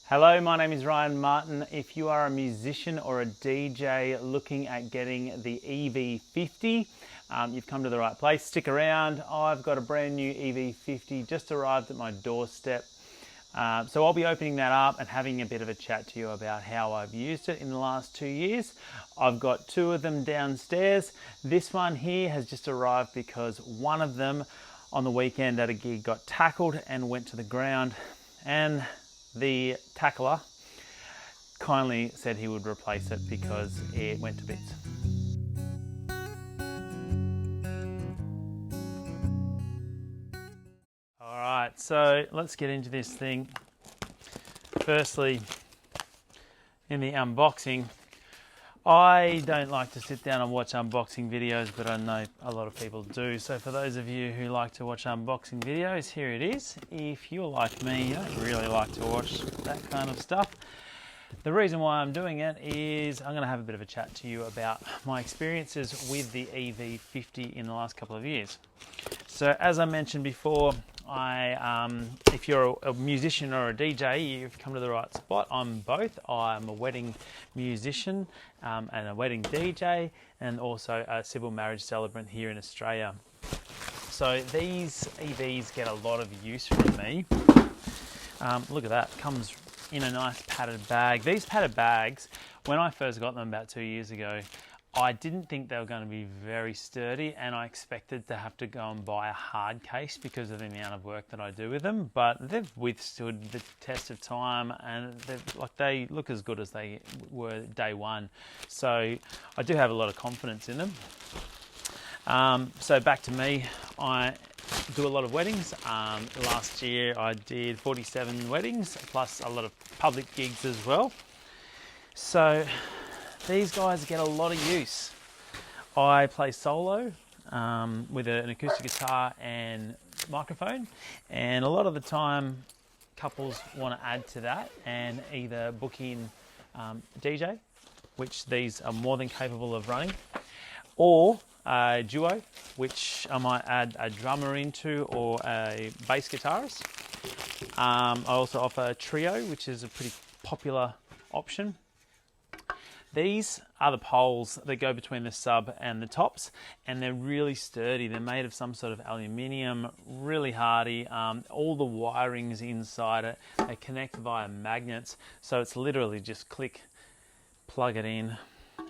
Hello, my name is Ryan Martin. If you are a musician or a DJ looking at getting the EV50, you've come to the right place. Stick around. I've got a brand new EV50 just arrived at my doorstep. So I'll be opening that up and having a bit of a chat to you about how I've used it in the last 2 years. I've got two of them downstairs. This one here has just arrived because one of them on the weekend at a gig got tackled and went to the ground, and the tackler kindly said he would replace it because it went to bits. All right, so let's get into this thing. Firstly, in the unboxing, I don't like to sit down and watch unboxing videos, but I know a lot of people do. So for those of you who like to watch unboxing videos, here it is. If you're like me, you don't really like to watch that kind of stuff. The reason why I'm doing it is I'm going to have a bit of a chat to you about my experiences with the EV50 in the last couple of years. So as I mentioned before, if you're a musician or a DJ, you've come to the right spot. I'm both. I'm a wedding musician and a wedding DJ, and also a civil marriage celebrant here in Australia. So these EVs get a lot of use from me. Look at that, comes in a nice padded bag. These padded bags, when I first got them about 2 years ago, I didn't think they were going to be very sturdy, and I expected to have to go and buy a hard case because of the amount of work that I do with them, but they've withstood the test of time, and they look as good as they were day one. So I do have a lot of confidence in them. So back to me, I do a lot of weddings. Last year I did 47 weddings, plus a lot of public gigs as well. So these guys get a lot of use. I play solo with an acoustic guitar and microphone, and a lot of the time couples want to add to that and either book in DJ, which these are more than capable of running, or a duo, which I might add a drummer into, or a bass guitarist. I also offer a trio, which is a pretty popular option. These are the poles that go between the sub and the tops, and they're really sturdy. They're made of some sort of aluminium, really hardy. All the wiring's inside it. They connect via magnets, so it's literally just click, plug it in,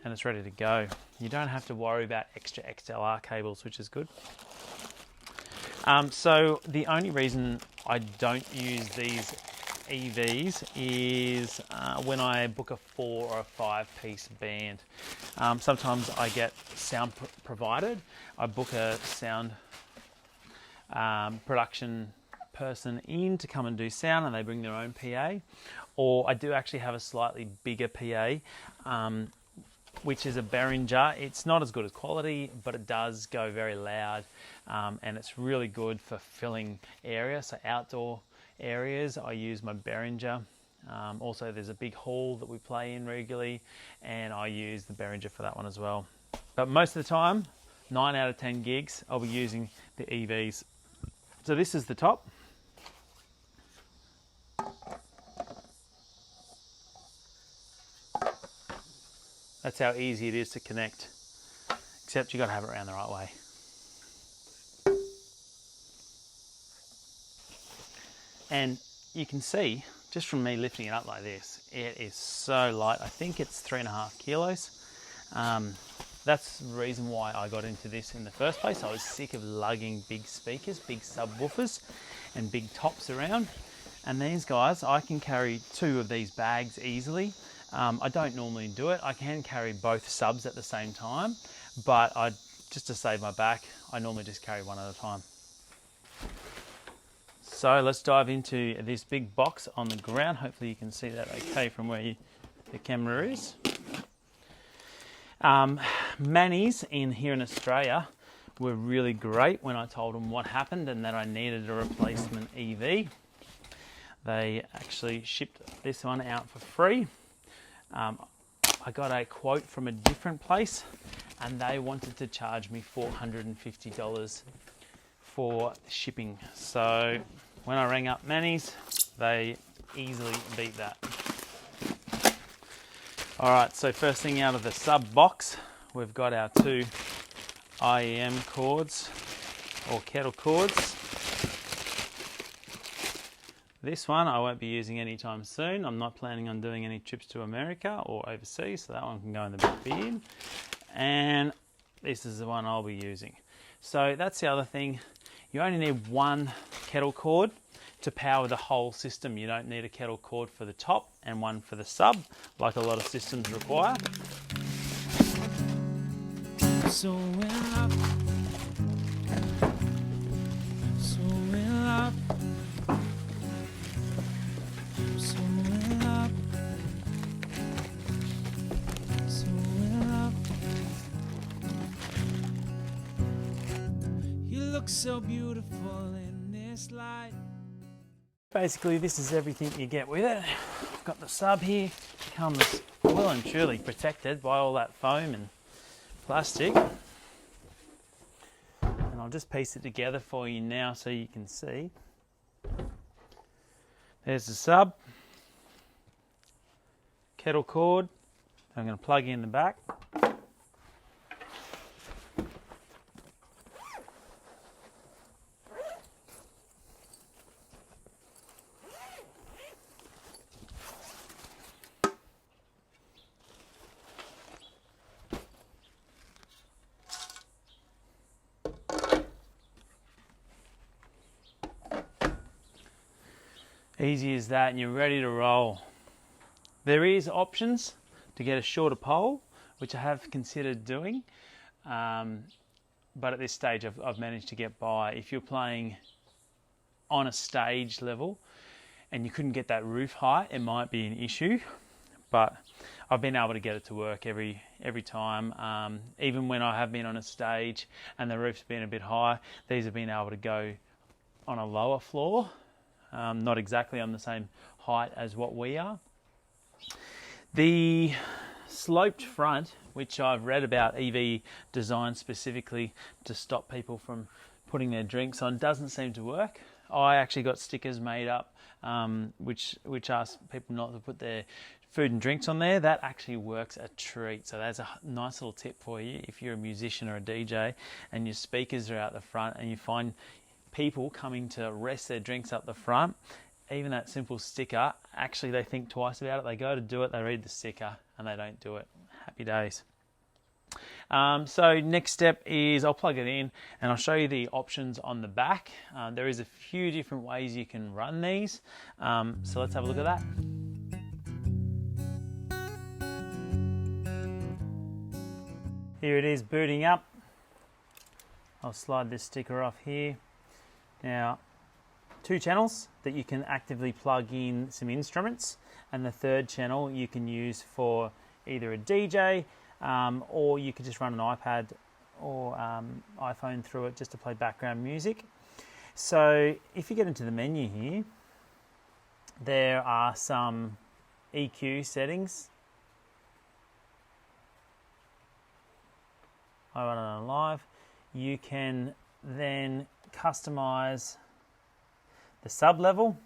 and it's ready to go. You don't have to worry about extra XLR cables, which is good. So the only reason I don't use these EVs is when I book a 4 or a 5-piece band. Sometimes I get sound provided. I book a sound production person in to come and do sound, and they bring their own PA. Or I do actually have a slightly bigger PA, which is a Behringer. It's not as good as quality, but it does go very loud, and it's really good for filling areas, so outdoor areas. I use my Behringer. Also, there's a big hall that we play in regularly, and I use the Behringer for that one as well. But most of the time, 9 out of 10 gigs, I'll be using the EVs. So this is the top. That's how easy it is to connect, except you got to have it around the right way. And you can see, just from me lifting it up like this, it is so light. I think it's 3.5 kilos. That's the reason why I got into this in the first place. I was sick of lugging big speakers, big subwoofers, and big tops around. And these guys, I can carry 2 of these bags easily. I don't normally do it. I can carry both subs at the same time, but just to save my back, I normally just carry one at a time. So let's dive into this big box on the ground. Hopefully you can see that okay from where the camera is. Manny's here in Australia were really great when I told them what happened and that I needed a replacement EV. They actually shipped this one out for free. I got a quote from a different place, and they wanted to charge me $450 for shipping. So when I rang up Manny's, they easily beat that. All right, so first thing out of the sub box, we've got our 2 IEM cords or kettle cords. This one I won't be using anytime soon. I'm not planning on doing any trips to America or overseas, so that one can go in the back bin. And this is the one I'll be using. So that's the other thing. You only need 1 kettle cord to power the whole system. You don't need a kettle cord for the top and 1 for the sub, like a lot of systems require. So in love. So in love. So in love. So in love. You look so beautiful in this light. Basically, this is everything you get with it. I've got the sub here. Comes well and truly protected by all that foam and plastic. And I'll just piece it together for you now so you can see. There's the sub. Kettle cord. I'm going to plug in the back. Easy as that, and you're ready to roll. There is options to get a shorter pole, which I have considered doing, but at this stage I've managed to get by. If you're playing on a stage level and you couldn't get that roof height, it might be an issue, but I've been able to get it to work every time. Even when I have been on a stage and the roof's been a bit high, these have been able to go on a lower floor. Not exactly on the same height as what we are. The sloped front, which I've read about EV designed specifically to stop people from putting their drinks on, doesn't seem to work. I actually got stickers made up which ask people not to put their food and drinks on there. That actually works a treat. So that's a nice little tip for you if you're a musician or a DJ and your speakers are out the front and you find people coming to rest their drinks up the front. Even that simple sticker, actually they think twice about it. They go to do it, they read the sticker and they don't do it. Happy days. So next step is I'll plug it in and I'll show you the options on the back. There is a few different ways you can run these. So let's have a look at that. Here it is booting up. I'll slide this sticker off here. Now, 2 channels that you can actively plug in some instruments, and the 3rd channel you can use for either a DJ or you could just run an iPad or iPhone through it just to play background music. So if you get into the menu here, there are some EQ settings. I run it on live. You can then customize the sub level.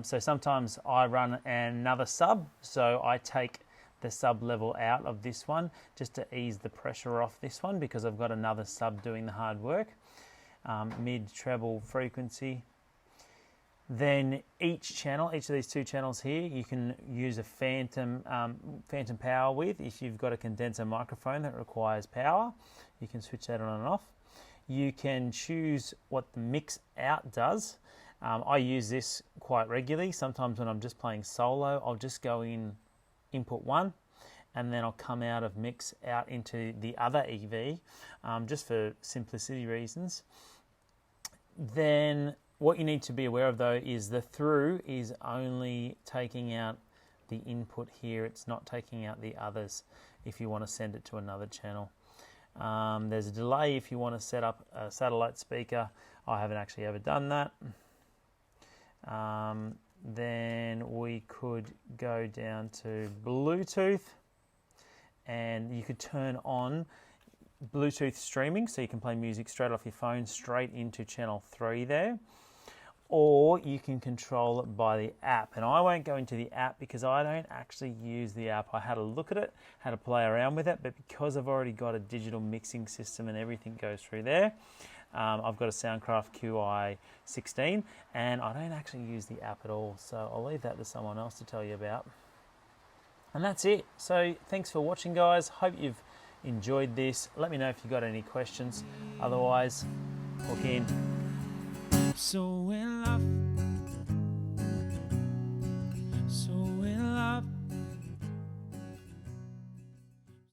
So sometimes I run another sub, so I take the sub level out of this one just to ease the pressure off this one because I've got another sub doing the hard work. Mid, treble, frequency. Then each of these 2 channels here, you can use a phantom power with. If you've got a condenser microphone that requires power, you can switch that on and off. You can choose what the mix out does. I use this quite regularly. Sometimes when I'm just playing solo, I'll just go in input 1 and then I'll come out of mix out into the other EV just for simplicity reasons. Then what you need to be aware of though is the through is only taking out the input here. It's not taking out the others if you want to send it to another channel. There's a delay if you want to set up a satellite speaker. I haven't actually ever done that. Then we could go down to Bluetooth and you could turn on Bluetooth streaming so you can play music straight off your phone straight into channel 3 there. or you can control it by the app. And I won't go into the app because I don't actually use the app. I had a look at it, had to play around with it, but because I've already got a digital mixing system and everything goes through there, I've got a Soundcraft QI16 and I don't actually use the app at all. So I'll leave that to someone else to tell you about. And that's it. So thanks for watching, guys. Hope you've enjoyed this. Let me know if you've got any questions. Otherwise, hook in. So in love, so